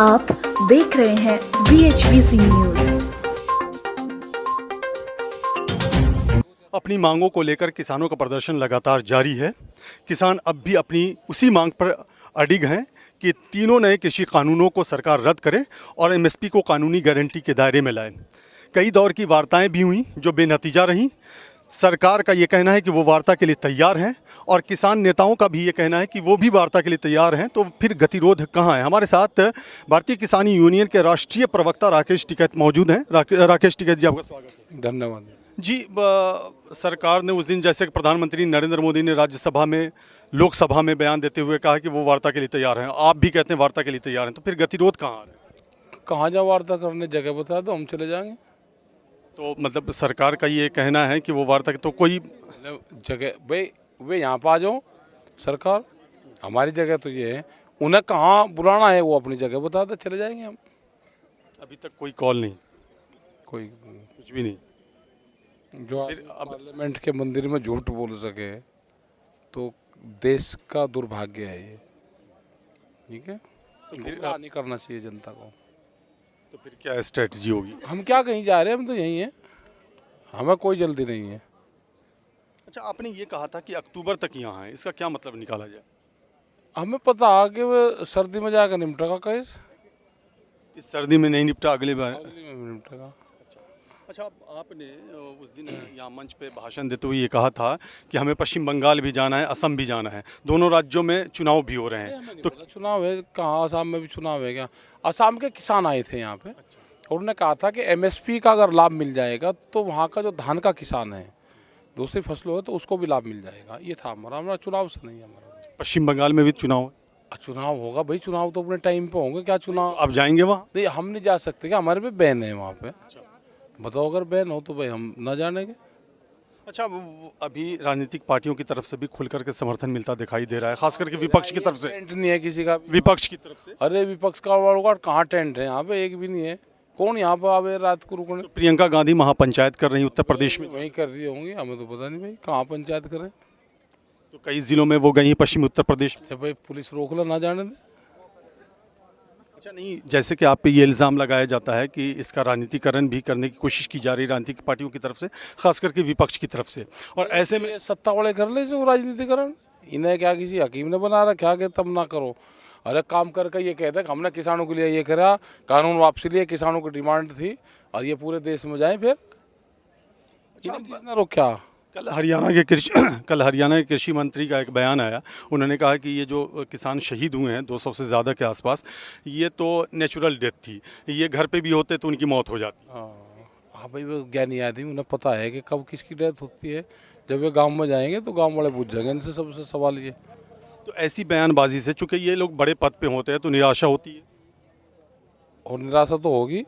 आप देख रहे हैं BHBC न्यूज। अपनी मांगों को लेकर किसानों का प्रदर्शन लगातार जारी है। किसान अब भी अपनी उसी मांग पर अडिग हैं कि तीनों नए कृषि कानूनों को सरकार रद्द करे और MSP को कानूनी गारंटी के दायरे में लाए। कई दौर की वार्ताएं भी हुई जो बेनतीजा रहीं। सरकार का ये कहना है कि वो वार्ता के लिए तैयार हैं और किसान नेताओं का भी ये कहना है कि वो भी वार्ता के लिए तैयार हैं। तो फिर गतिरोध कहाँ है? हमारे साथ भारतीय किसान यूनियन के राष्ट्रीय प्रवक्ता राकेश टिकैत मौजूद हैं। राकेश टिकैत जी, आपका स्वागत है। धन्यवाद जी, सरकार ने उस दिन जैसे कि प्रधानमंत्री नरेंद्र मोदी ने राज्यसभा में लोकसभा में बयान देते हुए कहा कि वो वार्ता के लिए तैयार हैं, आप भी कहते हैं वार्ता के लिए तैयार हैं, तो फिर गतिरोध कहाँ आ रहा है? कहाँ जा वार्ता करने, जगह बता दो, हम चले जाएंगे। तो मतलब सरकार का ये कहना है कि वो वार्ता तो कोई जगह भाई वे यहाँ पर आ जाओ, सरकार हमारी जगह तो ये है, उन्हें कहाँ बुलाना है वो अपनी जगह बता दो, चले जाएंगे हम। अभी तक कोई कॉल नहीं, कोई कुछ भी नहीं। जो पार्लियामेंट के मंदिर में झूठ बोल सके तो देश का दुर्भाग्य है ये। ठीक है, गुमराह नहीं करना चाहिए जनता को। तो फिर क्या स्ट्रेटजी होगी? हम क्या कहीं जा रहे हैं, हम तो यहीं हैं, हमें कोई जल्दी नहीं है। अच्छा, आपने ये कहा था कि अक्टूबर तक यहाँ है, इसका क्या मतलब निकाला जाए? हमें पता है कि वो सर्दी में जाकर निपटेगा केस, इस सर्दी में नहीं निपटा, अगले बार निपटेगा। अच्छा, आपने उस दिन यहाँ मंच पे भाषण देते हुए ये कहा था कि हमें पश्चिम बंगाल भी जाना है, असम भी जाना है, दोनों राज्यों में चुनाव भी हो रहे हैं। तो चुनाव है कहाँ, असम में भी चुनाव है क्या? असम के किसान आए थे यहाँ पे और उन्होंने कहा था कि MSP का अगर लाभ मिल जाएगा तो वहाँ का जो धान का किसान है, दूसरी फसलों है, तो उसको भी लाभ मिल जाएगा। ये था हमारा चुनाव से नहीं है हमारा। पश्चिम बंगाल में भी चुनाव है? चुनाव होगा भाई, चुनाव तो अपने टाइम पे होंगे। क्या चुनाव? तो आप जाएंगे वहाँ? नहीं, हम नहीं जा सकते क्या? हमारे पे बैन है वहाँ पे। बताओ, अगर बैन हो तो भाई हम ना जानेंगे। अच्छा, अभी राजनीतिक पार्टियों की तरफ से भी खुल करके समर्थन मिलता दिखाई दे रहा है, खास करके विपक्ष की तरफ से। टेंट नहीं है किसी का, विपक्ष की तरफ से? अरे विपक्ष का वालों कहाँ टेंट है यहाँ पे? एक भी नहीं है। कौन यहाँ पे आवे रात को रुकने? तो प्रियंका गांधी महापंचायत कर रही उत्तर प्रदेश में, वहीं कर रही होंगी, हमें तो पता नहीं भाई कहाँ पंचायत करें। तो कई जिलों में वो गई पश्चिम उत्तर प्रदेश में। अच्छा भाई, पुलिस रोक लो, ना जाने दे। अच्छा, नहीं, जैसे कि आप पे ये इल्ज़ाम लगाया जाता है कि इसका राजनीतिकरण भी करने की कोशिश की जा रही है राजनीतिक पार्टियों की तरफ से, खास करके विपक्ष की तरफ से, और ऐसे में ये सत्ता वाले कर ले जो राजनीतिकरण, इन्हें क्या किसी हकीम ने बना रखा कि तब ना करो। अरे काम करके ये कहते हैं कि हमने किसानों के लिए ये करा, कानून वापसी लिए, किसानों की डिमांड थी, और ये पूरे देश में जाए फिर किसने रोका? कल हरियाणा के कृषि मंत्री का एक बयान आया। उन्होंने कहा कि ये जो किसान शहीद हुए हैं 200 से ज़्यादा के आसपास, ये तो नेचुरल डेथ थी, ये घर पे भी होते तो उनकी मौत हो जाती। हाँ भाई, वो ज्ञानी आदमी, उन्हें पता है कि कब किसकी डेथ होती है। जब वे गांव में जाएंगे तो गांव वाले पूछ जाएंगे इनसे सबसे सवाल ये। तो ऐसी बयानबाजी से, चूंकि ये लोग बड़े पद पे होते हैं, तो निराशा होती है। और निराशा तो होगी,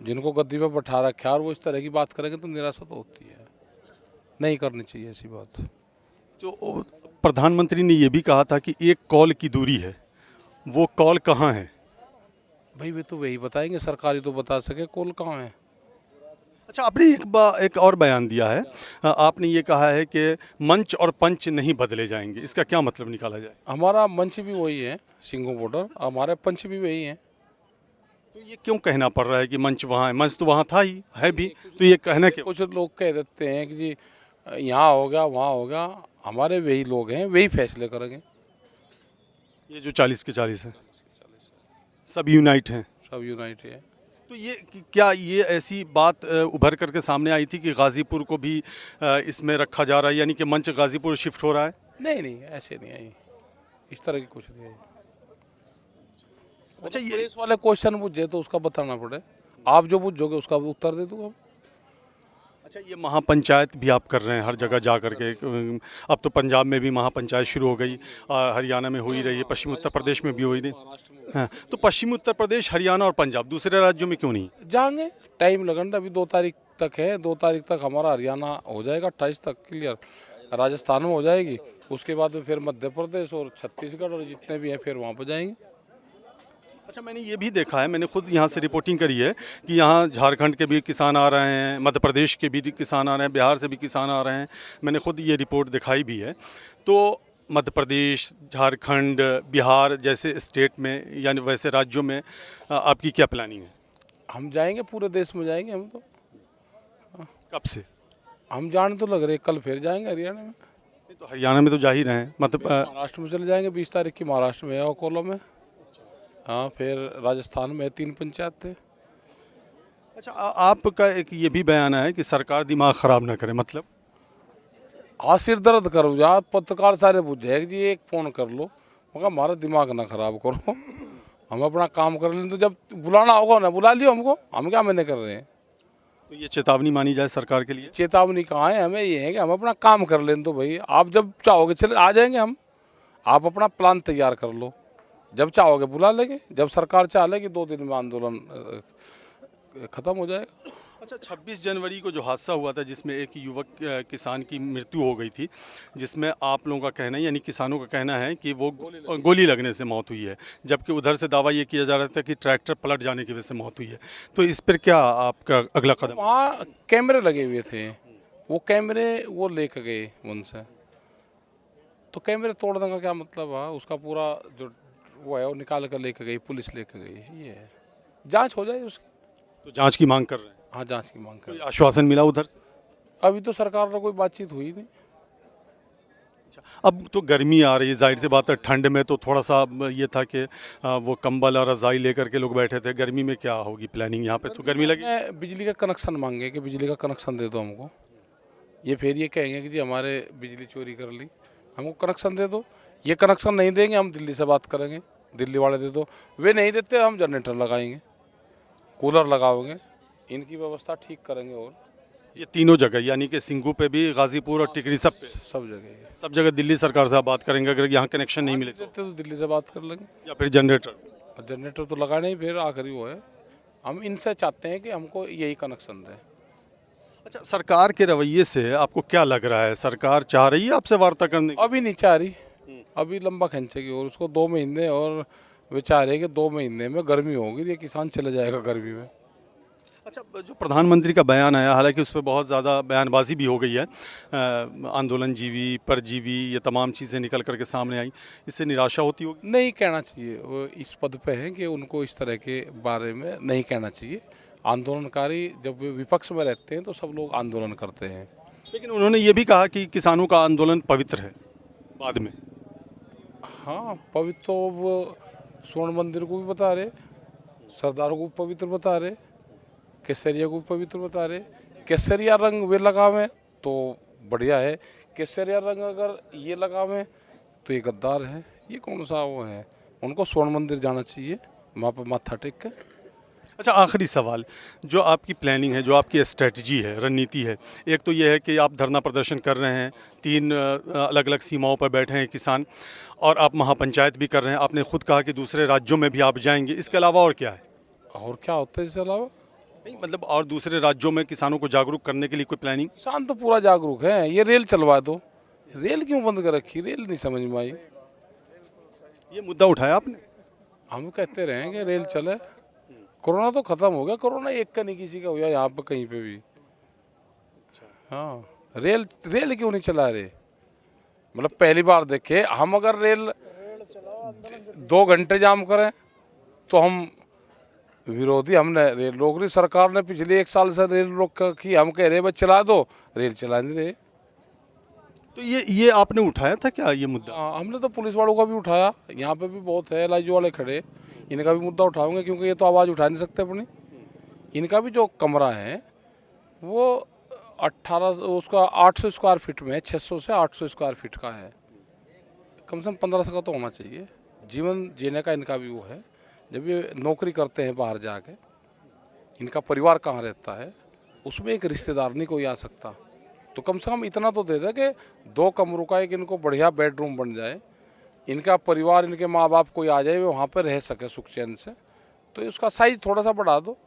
जिनको गद्दी पे बैठा रखा है और वो इस तरह की बात करेंगे तो निराशा तो होती है। नहीं करनी चाहिए ऐसी बात। तो प्रधानमंत्री ने ये भी कहा था कि एक कॉल की दूरी है, वो कॉल कहाँ है? भाई वे तो वही बताएंगे, सरकारी तो बता सके कॉल कहाँ है। अच्छा, आपने एक और बयान दिया है। आपने ये कहा है कि मंच और पंच नहीं बदले जाएंगे, इसका क्या मतलब निकाला जाए? हमारा मंच भी वही है, सिंगो बॉर्डर, हमारे पंच भी वही हैं। तो ये क्यों कहना पड़ रहा है कि मंच वहाँ है? मंच तो वहाँ था ही, है भी, तो ये कहना क्यों? कुछ लोग कह देते हैं कि जी यहाँ हो गया, वहाँ हो गया। हमारे वही लोग हैं, वही फैसले करेंगे। ये जो 40 के 40 हैं, सब यूनाइट हैं, सब यूनाइट है। तो ये क्या ये ऐसी बात उभर करके सामने आई थी कि गाजीपुर को भी इसमें रखा जा रहा है, यानी कि मंच गाजीपुर शिफ्ट हो रहा है? नहीं नहीं, ऐसे नहीं आई, इस तरह की कुछ नहीं आई। अच्छा, ये पुलिस वाले क्वेश्चन पूछे तो उसका बताना पड़े, आप जो पूछोगे उसका उत्तर दे दूँगा। अच्छा, ये महापंचायत भी आप कर रहे हैं हर जगह जा करके। अब तो पंजाब में भी महापंचायत शुरू हो गई, हरियाणा में हो ही रही है, पश्चिम उत्तर प्रदेश में भी हो ही रही। हाँ, तो पश्चिम उत्तर प्रदेश, हरियाणा और पंजाब, दूसरे राज्यों में क्यों नहीं? जाएंगे, टाइम लगेगा, अभी 2 तारीख तक है। 2 तारीख तक हमारा हरियाणा हो जाएगा, 28 तक क्लियर, राजस्थान में हो जाएगी। उसके बाद में फिर मध्य प्रदेश और छत्तीसगढ़ और जितने भी हैं फिर वहाँ पर जाएंगे। अच्छा, मैंने ये भी देखा है, मैंने खुद यहाँ से रिपोर्टिंग करी है कि यहाँ झारखंड के भी किसान आ रहे हैं, मध्य प्रदेश के भी किसान आ रहे हैं, बिहार से भी किसान आ रहे हैं, मैंने खुद ये रिपोर्ट दिखाई भी है। तो मध्य प्रदेश, झारखंड, बिहार जैसे स्टेट में यानी वैसे राज्यों में आपकी क्या प्लानिंग है? हम जाएंगे, पूरे देश में जाएंगे हम तो। कब से? हम जाने तो लग रहे, कल फिर जाएंगे हरियाणा में। तो हरियाणा में तो जा ही रहे हैं, मतलब महाराष्ट्र में चले जाएंगे, 20 तारीख की महाराष्ट्र में है अकोला में। हाँ, फिर राजस्थान में 3 पंचायत थे। अच्छा, आपका एक ये भी बयान है कि सरकार दिमाग ख़राब ना करे, मतलब हाँ, सिर दर्द करो यार, पत्रकार सारे पूछ जाए कि जी एक फ़ोन कर लो, मगर हमारा दिमाग ना ख़राब करो। हम अपना काम कर लें, तो जब बुलाना होगा ना बुला लियो हमको, हम क्या मैंने कर रहे हैं। तो ये चेतावनी मानी जाए सरकार के लिए? चेतावनी कहाँ है, हमें ये है कि हम अपना काम कर लें। तो भाई आप जब चाहोगे चले आ जाएंगे हम, आप अपना प्लान तैयार कर लो, जब चाहोगे बुला लेंगे। जब सरकार चाह लेगी 2 दिन में आंदोलन ख़त्म हो जाएगा। अच्छा, 26 जनवरी को जो हादसा हुआ था जिसमें एक युवक किसान की मृत्यु हो गई थी, जिसमें आप लोगों का कहना है यानी किसानों का कहना है कि वो गोली लगने से मौत हुई है, जबकि उधर से दावा ये किया जा रहा था कि ट्रैक्टर पलट जाने की वजह से मौत हुई है। तो इस पर क्या आपका अगला कदम? वहाँ कैमरे लगे हुए थे, वो कैमरे वो लेके गए उनसे, तो कैमरे तोड़ने का क्या मतलब है? उसका पूरा जो वो है वो निकाल कर लेके गई, पुलिस लेके गई। ये है, जांच हो जाए उसकी। तो जांच की मांग कर रहे हैं? हाँ, जांच की मांग कर। कोई आश्वासन मिला उधर से? अभी तो सरकार से कोई बातचीत हुई नहीं। अच्छा, अब तो गर्मी आ रही है, जाहिर सी बात है, ठंड में तो थोड़ा सा ये था कि वो कंबल और रज़ाई लेकर के लोग बैठे थे। गर्मी में क्या होगी प्लानिंग? यहाँ पे तो गर्मी लगी। बिजली का कनेक्शन मांगे कि बिजली का कनेक्शन दे दो हमको। ये फिर ये कहेंगे कि जी हमारे बिजली चोरी कर ली, हमको कनेक्शन दे दो। ये कनेक्शन नहीं देंगे, हम दिल्ली से बात करेंगे, दिल्ली वाले दे दो। वे नहीं देते, हम जनरेटर लगाएंगे, कूलर लगाओगे, इनकी व्यवस्था ठीक करेंगे। और ये तीनों जगह यानी कि सिंगू पे भी, गाजीपुर और टिकरी, सब पे, सब जगह दिल्ली सरकार से आप बात करेंगे अगर यहाँ कनेक्शन नहीं मिले देते तो दिल्ली से बात कर लेंगे। या फिर जनरेटर? जनरेटर तो लगाना ही, फिर आखिरी वो है। हम इनसे चाहते हैं कि हमको यही कनेक्शन दें। अच्छा, सरकार के रवैये से आपको क्या लग रहा है? सरकार चाह रही है आपसे वार्ता करने की? अभी नहीं चाह रही, अभी लंबा खींचेगी। और उसको 2 महीने, और वे चाह रहे हैं कि 2 महीने में गर्मी होगी, ये किसान चले जाएगा गर्मी में। अच्छा, जो प्रधानमंत्री का बयान आया, हालांकि उस पर बहुत ज़्यादा बयानबाजी भी हो गई है, आंदोलन जीवी, परजीवी, ये तमाम चीज़ें निकल करके सामने आई, इससे निराशा होती होगी? नहीं कहना चाहिए, वो इस पद पे हैं कि उनको इस तरह के बारे में नहीं कहना चाहिए। आंदोलनकारी जब वे विपक्ष में रहते हैं तो सब लोग आंदोलन करते हैं। लेकिन उन्होंने ये भी कहा कि किसानों का आंदोलन पवित्र है बाद में। हाँ, पवित्र तो वो स्वर्ण मंदिर को भी बता रहे, सरदारों को पवित्र बता रहे, केसरिया को पवित्र बता रहे। केसरिया रंग वे लगावें तो बढ़िया है, केसरिया रंग अगर ये लगावें तो ये गद्दार है। ये कौन सा वो है? उनको स्वर्ण मंदिर जाना चाहिए, वहाँ पर माथा टेक के। अच्छा, आखिरी सवाल, जो आपकी प्लानिंग है, जो आपकी स्ट्रेटजी है, रणनीति है, एक तो ये है कि आप धरना प्रदर्शन कर रहे हैं, 3 अलग अलग सीमाओं पर बैठे हैं किसान, और आप महापंचायत भी कर रहे हैं। आपने खुद कहा कि दूसरे राज्यों में भी आप जाएंगे, इसके अलावा और क्या है? और क्या होता है इसके अलावा? नहीं, मतलब और दूसरे राज्यों में किसानों को जागरूक करने के लिए कोई प्लानिंग? किसान तो पूरा जागरूक है। ये रेल चलवा दो, रेल क्यों बंद कर रखी? रेल नहीं समझ में आई। ये मुद्दा उठाया आपने? हम कहते रहे कि रेल चले। कोरोना तो खत्म हो गया, कोरोना एक का नहीं किसी का हुआ यहाँ पर कहीं पे भी। हाँ, रेल क्यों नहीं चला रहे? मतलब पहली बार देखे हम, अगर रेल 2 घंटे जाम करें तो हम विरोधी। हमने रेल रोक रही, सरकार ने पिछले 1 साल से रेल रोक की। हम कह रहे बस चला दो, रेल चला नहीं रहे। तो ये आपने उठाया था क्या ये मुद्दा? हाँ, हमने तो पुलिस वालों का भी उठाया, यहाँ पे भी बहुत है LIG वाले खड़े, इनका भी मुद्दा उठाऊंगे, क्योंकि ये तो आवाज़ उठा नहीं सकते अपनी। इनका भी जो कमरा है वो 18 उसका 800 स्क्वायर फीट में है, 600 से 800 स्क्वायर फीट का है। कम से कम 1500 का तो होना चाहिए। जीवन जीने का इनका भी वो है। जब ये नौकरी करते हैं बाहर जाके, इनका परिवार कहाँ रहता है, उसमें एक रिश्तेदार नहीं कोई आ सकता। तो कम से कम इतना तो दे दे कि 2 कमरों का एक इनको बढ़िया बेडरूम बन जाए, इनका परिवार, इनके माँ बाप कोई आ जाए, वो वहाँ पर रह सके सुख चैन से। तो उसका साइज थोड़ा सा बढ़ा दो।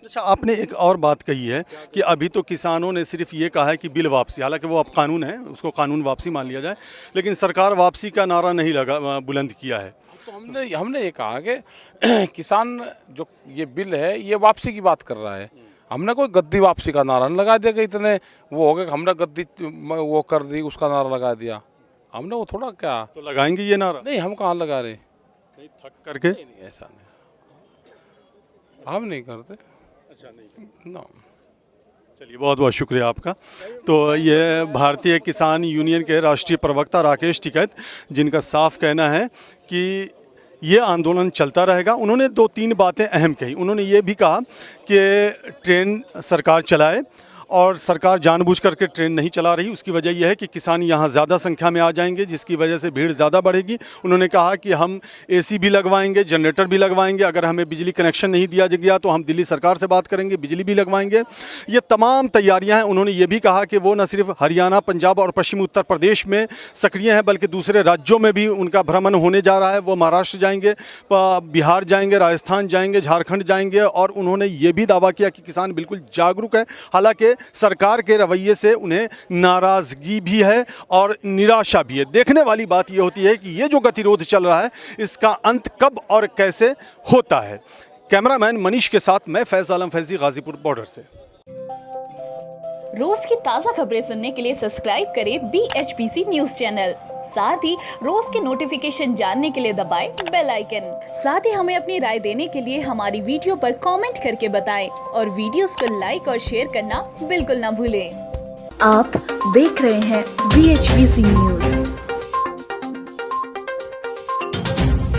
अच्छा, आपने एक और बात कही है कि अभी तो किसानों ने सिर्फ ये कहा है कि बिल वापसी, हालांकि वो अब कानून है, उसको कानून वापसी मान लिया जाए, लेकिन सरकार वापसी का नारा नहीं लगा बुलंद किया है। तो हमने ये कहा कि किसान जो ये बिल है ये वापसी की बात कर रहा है। हमने कोई गद्दी वापसी का नारा नहीं लगा दिया कि इतने वो हो गए, हमने गद्दी वो कर दी उसका नारा लगा दिया। हमने वो थोड़ा क्या, तो लगाएंगे ये नारा? नहीं हम कहाँ लगा रहे, नहीं, थक करके? नहीं ऐसा नहीं, हम नहीं करते। अच्छा, नहीं। ना चलिए, बहुत बहुत शुक्रिया आपका। तो ये भारतीय किसान यूनियन के राष्ट्रीय प्रवक्ता राकेश टिकैत, जिनका साफ कहना है कि ये आंदोलन चलता रहेगा। उन्होंने 2-3 बातें अहम कही। उन्होंने ये भी कहा कि ट्रेन सरकार चलाए, और सरकार जानबूझ करके ट्रेन नहीं चला रही। उसकी वजह यह है कि किसान यहाँ ज़्यादा संख्या में आ जाएंगे, जिसकी वजह से भीड़ ज़्यादा बढ़ेगी। उन्होंने कहा कि हम एसी भी लगवाएंगे, जनरेटर भी लगवाएंगे, अगर हमें बिजली कनेक्शन नहीं दिया गया तो हम दिल्ली सरकार से बात करेंगे, बिजली भी लगवाएंगे। ये तमाम तैयारियां हैं। उन्होंने ये भी कहा कि वो न सिर्फ हरियाणा, पंजाब और पश्चिमी उत्तर प्रदेश में सक्रिय हैं, बल्कि दूसरे राज्यों में भी उनका भ्रमण होने जा रहा है। वो महाराष्ट्र जाएंगे, बिहार जाएंगे, राजस्थान जाएंगे, झारखंड जाएंगे, और उन्होंने ये भी दावा किया कि किसान बिल्कुल जागरूक है। हालांकि सरकार के रवैये से उन्हें नाराज़गी भी है और निराशा भी है। देखने वाली बात यह होती है कि ये जो गतिरोध चल रहा है, इसका अंत कब और कैसे होता है। कैमरामैन मनीष के साथ मैं फैज़ आलम फैज़ी, गाजीपुर बॉर्डर से। रोज की ताज़ा खबरें सुनने के लिए सब्सक्राइब करें BHPC न्यूज चैनल। साथ ही रोज के नोटिफिकेशन जानने के लिए दबाएं बेल आइकन। साथ ही हमें अपनी राय देने के लिए हमारी वीडियो पर कमेंट करके बताएं और वीडियोस को लाइक और शेयर करना बिल्कुल ना भूलें। आप देख रहे हैं BHPC न्यूज।